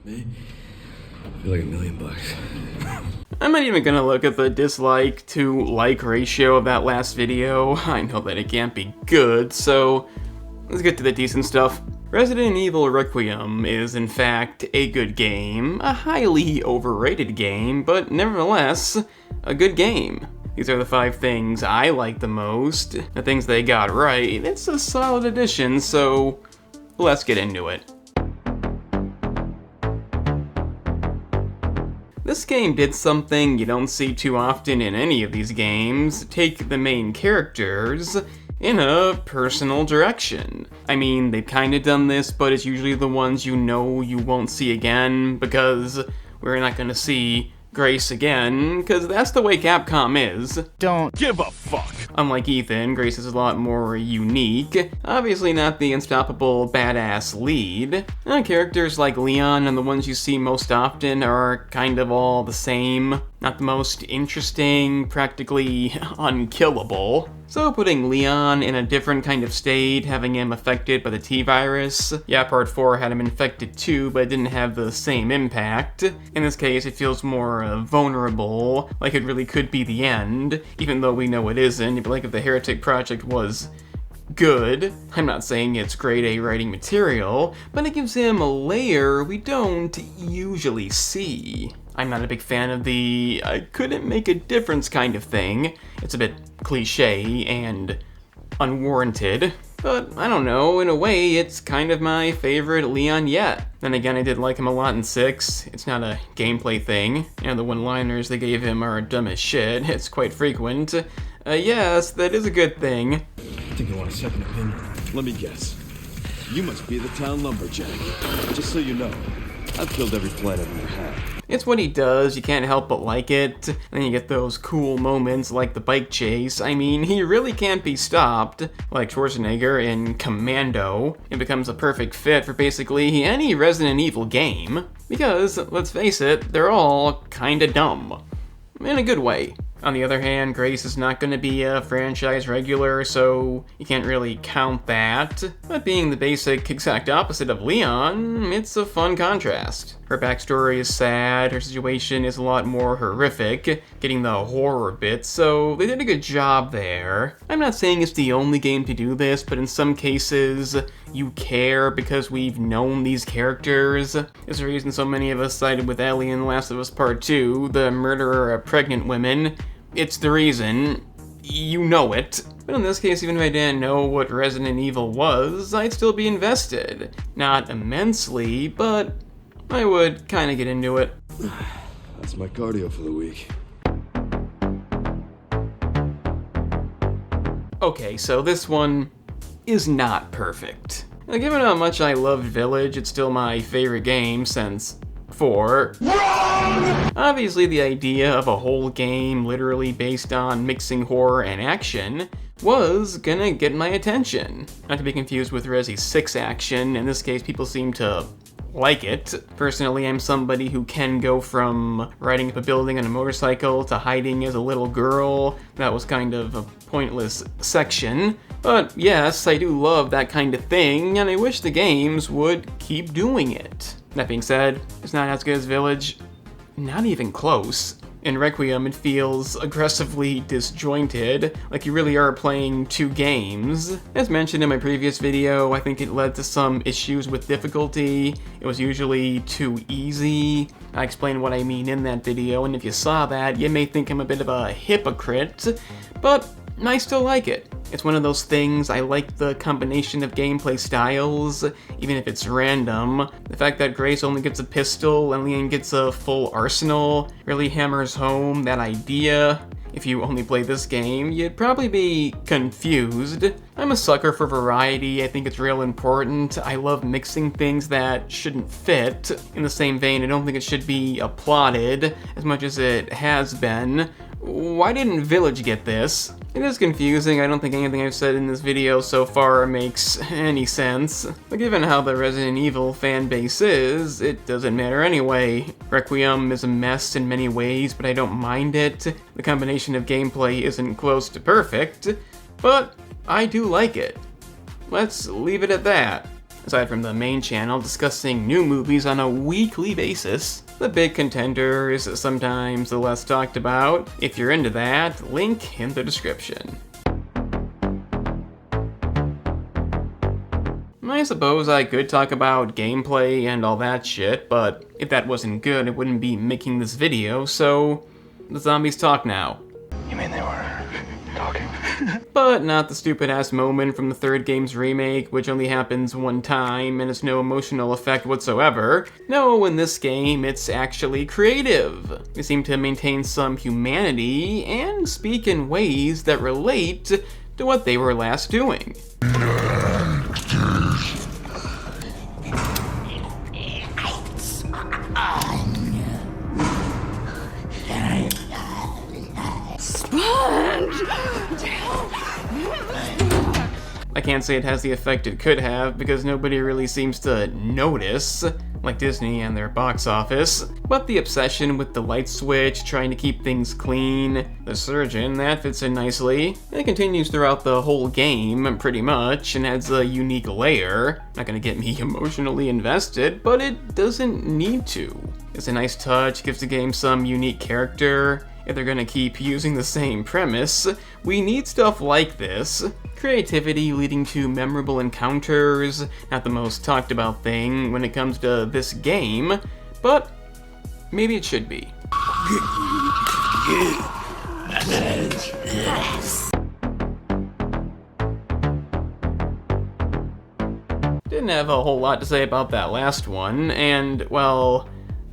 Me? I feel like $1,000,000. I'm not even gonna look at the dislike to like ratio of that last video. I know that it can't be good, so let's get to the decent stuff. Resident Evil Requiem is in fact a good game, a highly overrated game, but nevertheless, a good game. These are the 5 things I like the most, the things they got right. It's a solid addition, so let's get into it. This game did something you don't see too often in any of these games: take the main characters in a personal direction. I mean, they've kinda done this, but it's usually the ones you know you won't see again, because we're not gonna see Grace again, because that's the way Capcom is. Don't give a fuck! Unlike Ethan, Grace is a lot more unique. Obviously not the unstoppable badass lead. Characters like Leon and the ones you see most often are kind of all the same. Not the most interesting, practically unkillable. So putting Leon in a different kind of state, having him affected by the T-virus. Yeah, part 4 had him infected too, but it didn't have the same impact. In this case, it feels more vulnerable, like it really could be the end, even though we know it isn't. You'd be like if the Heretic Project was good. I'm not saying it's grade A writing material, but it gives him a layer we don't usually see. I'm not a big fan of the I couldn't make a difference kind of thing. It's a bit cliche and unwarranted, but I don't know, in a way it's kind of my favorite Leon yet. Then again, I did like him a lot in 6. It's not a gameplay thing, and the one-liners they gave him are dumb as shit. It's quite frequent. Yes, that is a good thing. I think you want a second opinion. Let me guess. You must be the town lumberjack. Just so you know, I've killed every plant I've ever had. It's what he does, you can't help but like it. And then you get those cool moments like the bike chase. I mean, he really can't be stopped. Like Schwarzenegger in Commando, it becomes a perfect fit for basically any Resident Evil game. Because, let's face it, they're all kinda dumb. In a good way. On the other hand, Grace is not going to be a franchise regular, so you can't really count that. But being the basic exact opposite of Leon, it's a fun contrast. Her backstory is sad, her situation is a lot more horrific, getting the horror bit, so they did a good job there. I'm not saying it's the only game to do this, but in some cases, you care because we've known these characters. There's the reason so many of us sided with Ellie in Last of Us Part 2, the murderer of pregnant women. It's the reason. You know it. But in this case, even if I didn't know what Resident Evil was, I'd still be invested. Not immensely, but I would kinda get into it. That's my cardio for the week. Okay, so this one is not perfect. Now, given how much I loved Village, it's still my favorite game since 4. Obviously, the idea of a whole game literally based on mixing horror and action was gonna get my attention. Not to be confused with Resi 6 action, in this case people seem to like it. Personally, I'm somebody who can go from riding up a building on a motorcycle to hiding as a little girl. That was kind of a pointless section. But yes, I do love that kind of thing, and I wish the games would keep doing it. That being said, it's not as good as Village. Not even close. In Requiem, it feels aggressively disjointed, like you really are playing 2 games. As mentioned in my previous video, I think it led to some issues with difficulty. It was usually too easy. I explained what I mean in that video, and if you saw that, you may think I'm a bit of a hypocrite, but I still like it. It's one of those things, I like the combination of gameplay styles, even if it's random. The fact that Grace only gets a pistol and Leon gets a full arsenal really hammers home that idea. If you only play this game, you'd probably be confused. I'm a sucker for variety, I think it's real important. I love mixing things that shouldn't fit. In the same vein, I don't think it should be applauded as much as it has been. Why didn't Village get this? It is confusing, I don't think anything I've said in this video so far makes any sense. But given how the Resident Evil fan base is, it doesn't matter anyway. Requiem is a mess in many ways, but I don't mind it. The combination of gameplay isn't close to perfect, but I do like it. Let's leave it at that. Aside from the main channel discussing new movies on a weekly basis, the big contender is sometimes the less talked about. If you're into that, link in the description. I suppose I could talk about gameplay and all that shit, but if that wasn't good, I wouldn't be making this video, so the zombies talk now. You mean they were talking? But not the stupid-ass moment from the third game's remake, which only happens one time and has no emotional effect whatsoever. No, in this game, it's actually creative. They seem to maintain some humanity and speak in ways that relate to what they were last doing. I can't say it has the effect it could have because nobody really seems to notice, like Disney and their box office. But the obsession with the light switch, trying to keep things clean, the surgeon, that fits in nicely. It continues throughout the whole game, pretty much, and adds a unique layer. Not gonna get me emotionally invested, but it doesn't need to. It's a nice touch, gives the game some unique character. If they're gonna keep using the same premise, we need stuff like this. Creativity leading to memorable encounters, not the most talked about thing when it comes to this game, but maybe it should be. Didn't have a whole lot to say about that last one, and, well,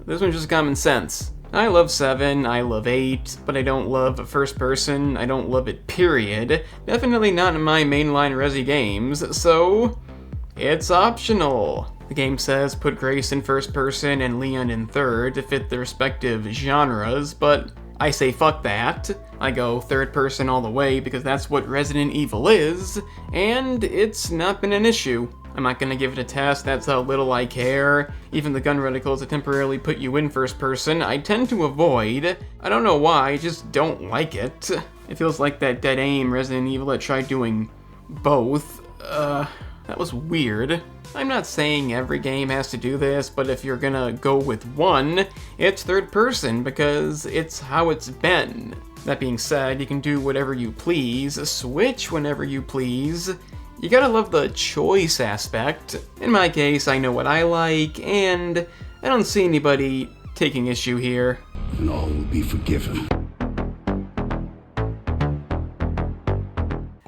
this one's just common sense. I love 7, I love 8, but I don't love first person, I don't love it period. Definitely not in my mainline Resi games, so it's optional. The game says put Grace in first person and Leon in third to fit the respective genres, but I say fuck that. I go third person all the way because that's what Resident Evil is, and it's not been an issue. I'm not gonna give it a test, that's how little I care. Even the gun reticles that temporarily put you in first person, I tend to avoid. I don't know why, I just don't like it. It feels like that dead aim Resident Evil that tried doing both. That was weird. I'm not saying every game has to do this, but if you're gonna go with one, it's third person because it's how it's been. That being said, you can do whatever you please, switch whenever you please. You gotta love the choice aspect. In my case, I know what I like, and I don't see anybody taking issue here. And all will be forgiven.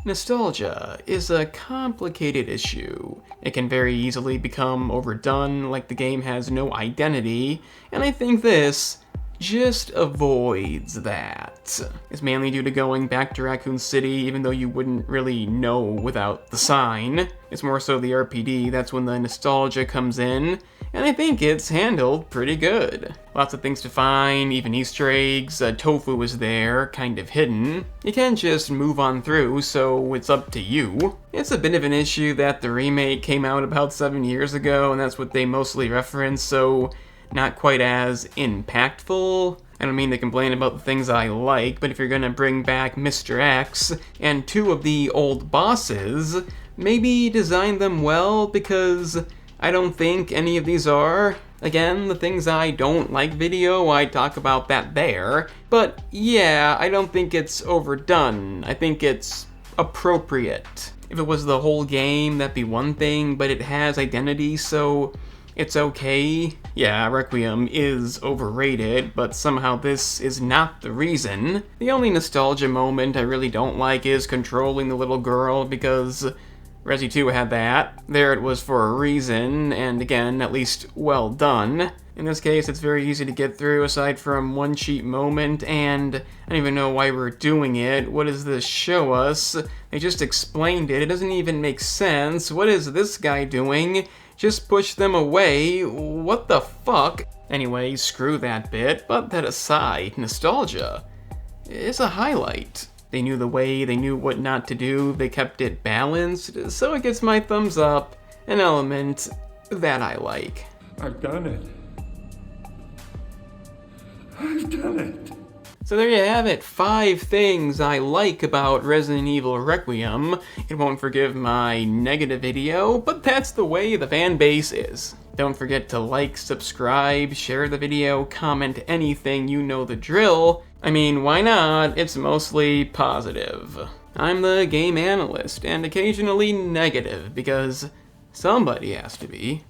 Nostalgia is a complicated issue. It can very easily become overdone, like the game has no identity, and I think this just avoids that. It's mainly due to going back to Raccoon City, even though you wouldn't really know without the sign. It's more so the RPD, that's when the nostalgia comes in, and I think it's handled pretty good. Lots of things to find, even Easter eggs, tofu is there, kind of hidden. You can just move on through, so it's up to you. It's a bit of an issue that the remake came out about 7 years ago, and that's what they mostly reference, so not quite as impactful. I don't mean to complain about the things I like, but if you're gonna bring back Mr. X and 2 of the old bosses, maybe design them well, because I don't think any of these are. Again, the things I don't like video, I talk about that there. But yeah, I don't think it's overdone. I think it's appropriate. If it was the whole game, that'd be one thing, but it has identity, so it's okay. Yeah, Requiem is overrated, but somehow this is not the reason. The only nostalgia moment I really don't like is controlling the little girl, because Resi 2 had that. There it was for a reason, and again, at least well done. In this case, it's very easy to get through aside from one cheap moment, and I don't even know why we're doing it. What does this show us? They just explained it. It doesn't even make sense. What is this guy doing? Just push them away. What the fuck? Anyway, screw that bit, but that aside, nostalgia is a highlight. They knew the way, they knew what not to do, they kept it balanced, so it gets my thumbs up, an element that I like. I've done it. I've done it. So there you have it, 5 things I like about Resident Evil Requiem. It won't forgive my negative video, but that's the way the fan base is. Don't forget to like, subscribe, share the video, comment anything, you know the drill. I mean, why not? It's mostly positive. I'm the game analyst, and occasionally negative, because somebody has to be.